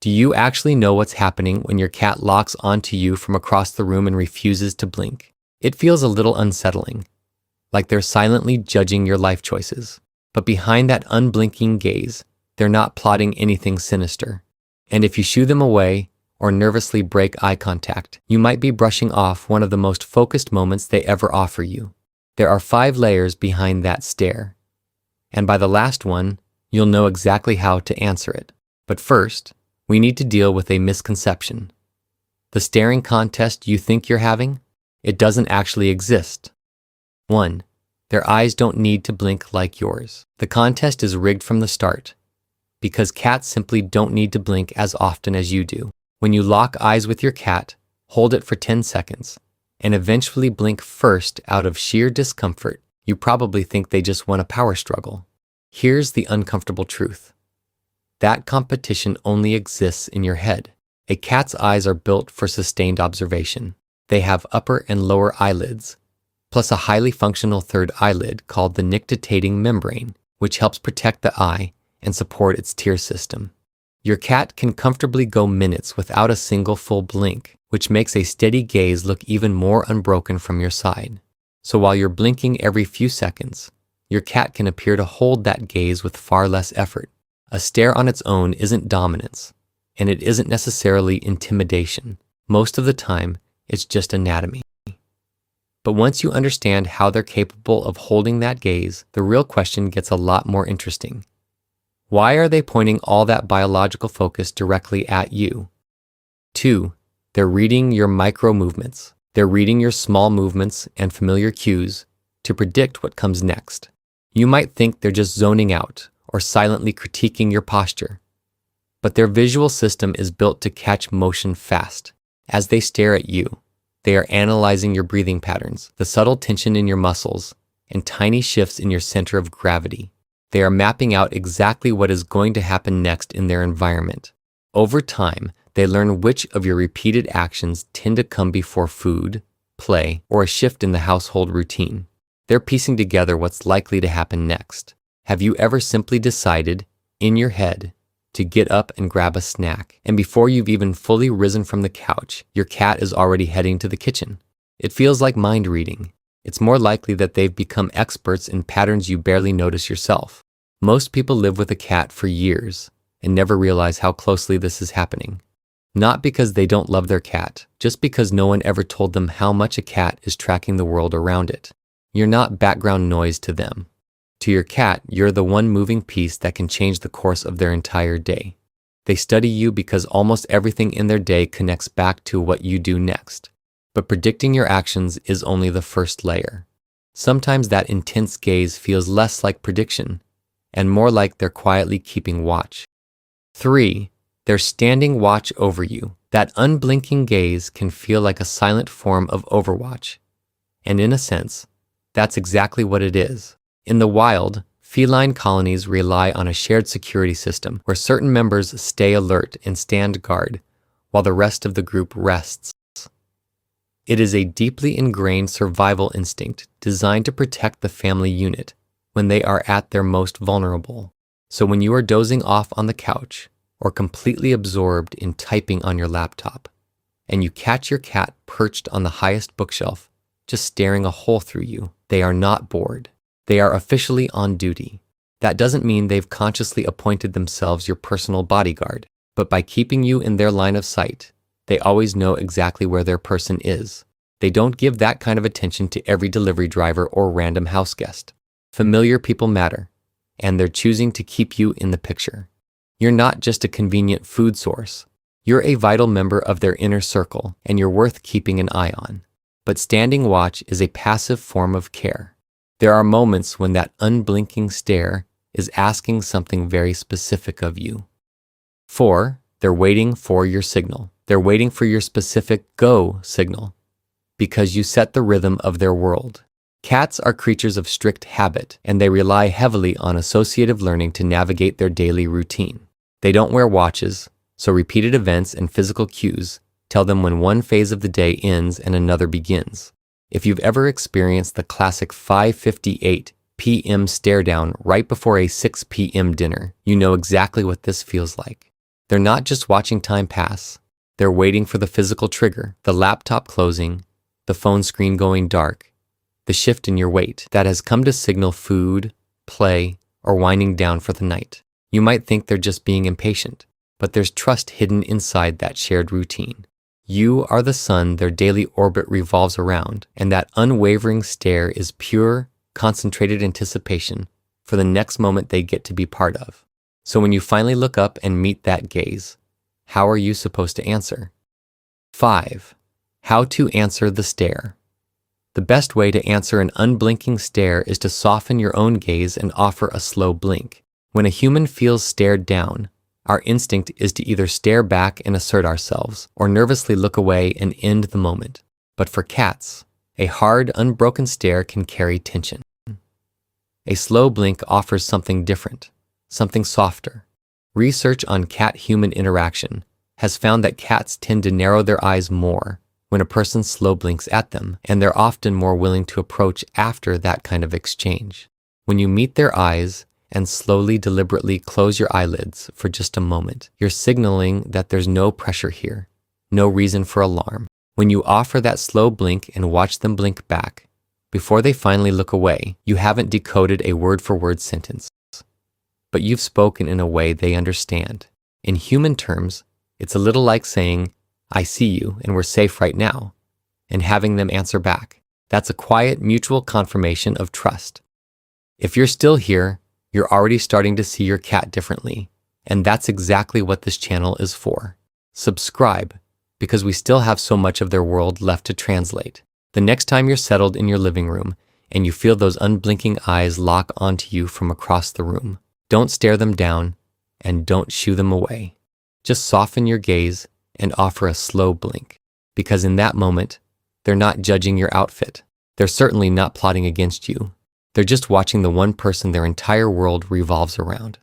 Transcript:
Do you actually know what's happening when your cat locks onto you from across the room and refuses to blink? It feels a little unsettling, like they're silently judging your life choices. But behind that unblinking gaze, they're not plotting anything sinister. And if you shoo them away or nervously break eye contact, you might be brushing off one of the most focused moments they ever offer you. There are 5 layers behind that stare. And by the last one, you'll know exactly how to answer it. But first, we need to deal with a misconception. The staring contest you think you're having, it doesn't actually exist. 1. Their eyes don't need to blink like yours. The contest is rigged from the start, because cats simply don't need to blink as often as you do. When you lock eyes with your cat, hold it for 10 seconds, and eventually blink first out of sheer discomfort, you probably think they just won a power struggle. Here's the uncomfortable truth. That competition only exists in your head. A cat's eyes are built for sustained observation. They have upper and lower eyelids, plus a highly functional third eyelid called the nictitating membrane, which helps protect the eye and support its tear system. Your cat can comfortably go minutes without a single full blink, which makes a steady gaze look even more unbroken from your side. So while you're blinking every few seconds, your cat can appear to hold that gaze with far less effort. A stare on its own isn't dominance, and it isn't necessarily intimidation. Most of the time, it's just anatomy. But once you understand how they're capable of holding that gaze, the real question gets a lot more interesting. Why are they pointing all that biological focus directly at you? 2. They're reading your micro movements. They're reading your small movements and familiar cues to predict what comes next. You might think they're just zoning out or silently critiquing your posture, but their visual system is built to catch motion fast. As they stare at you, they are analyzing your breathing patterns, the subtle tension in your muscles, and tiny shifts in your center of gravity. They are mapping out exactly what is going to happen next in their environment. Over time, they learn which of your repeated actions tend to come before food, play, or a shift in the household routine. They're piecing together what's likely to happen next. Have you ever simply decided, in your head, to get up and grab a snack, and before you've even fully risen from the couch, your cat is already heading to the kitchen? It feels like mind reading. It's more likely that they've become experts in patterns you barely notice yourself. Most people live with a cat for years and never realize how closely this is happening. Not because they don't love their cat, just because no one ever told them how much a cat is tracking the world around it. You're not background noise to them. To your cat, you're the one moving piece that can change the course of their entire day. They study you because almost everything in their day connects back to what you do next. But predicting your actions is only the first layer. Sometimes that intense gaze feels less like prediction and more like they're quietly keeping watch. 3. They're standing watch over you. That unblinking gaze can feel like a silent form of overwatch. And in a sense, that's exactly what it is. In the wild, feline colonies rely on a shared security system where certain members stay alert and stand guard, while the rest of the group rests. It is a deeply ingrained survival instinct designed to protect the family unit when they are at their most vulnerable. So when you are dozing off on the couch or completely absorbed in typing on your laptop, and you catch your cat perched on the highest bookshelf, just staring a hole through you, they are not bored. They are officially on duty. That doesn't mean they've consciously appointed themselves your personal bodyguard, but by keeping you in their line of sight, they always know exactly where their person is. They don't give that kind of attention to every delivery driver or random house guest. Familiar people matter, and they're choosing to keep you in the picture. You're not just a convenient food source. You're a vital member of their inner circle, and you're worth keeping an eye on. But standing watch is a passive form of care. There are moments when that unblinking stare is asking something very specific of you. 4. They're waiting for your signal. They're waiting for your specific go signal because you set the rhythm of their world. Cats are creatures of strict habit, and they rely heavily on associative learning to navigate their daily routine. They don't wear watches, so repeated events and physical cues tell them when one phase of the day ends and another begins. If you've ever experienced the classic 5:58 p.m. stare down right before a 6 p.m. dinner, you know exactly what this feels like. They're not just watching time pass. They're waiting for the physical trigger, the laptop closing, the phone screen going dark, the shift in your weight that has come to signal food, play, or winding down for the night. You might think they're just being impatient, but there's trust hidden inside that shared routine. You are the sun their daily orbit revolves around, and that unwavering stare is pure, concentrated anticipation for the next moment they get to be part of. So when you finally look up and meet that gaze, how are you supposed to answer? 5. How to answer the stare. The best way to answer an unblinking stare is to soften your own gaze and offer a slow blink. When a human feels stared down, our instinct is to either stare back and assert ourselves, or nervously look away and end the moment. But for cats, a hard, unbroken stare can carry tension. A slow blink offers something different, something softer. Research on cat-human interaction has found that cats tend to narrow their eyes more when a person slow blinks at them, and they're often more willing to approach after that kind of exchange. When you meet their eyes and slowly, deliberately close your eyelids for just a moment, you're signaling that there's no pressure here, no reason for alarm. When you offer that slow blink and watch them blink back, before they finally look away, you haven't decoded a word-for-word sentence, but you've spoken in a way they understand. In human terms, it's a little like saying, "I see you and we're safe right now," and having them answer back. That's a quiet, mutual confirmation of trust. If you're still here, you're already starting to see your cat differently, and that's exactly what this channel is for. Subscribe, because we still have so much of their world left to translate. The next time you're settled in your living room and you feel those unblinking eyes lock onto you from across the room, don't stare them down and don't shoo them away. Just soften your gaze and offer a slow blink, because in that moment, they're not judging your outfit. They're certainly not plotting against you. They're just watching the one person their entire world revolves around.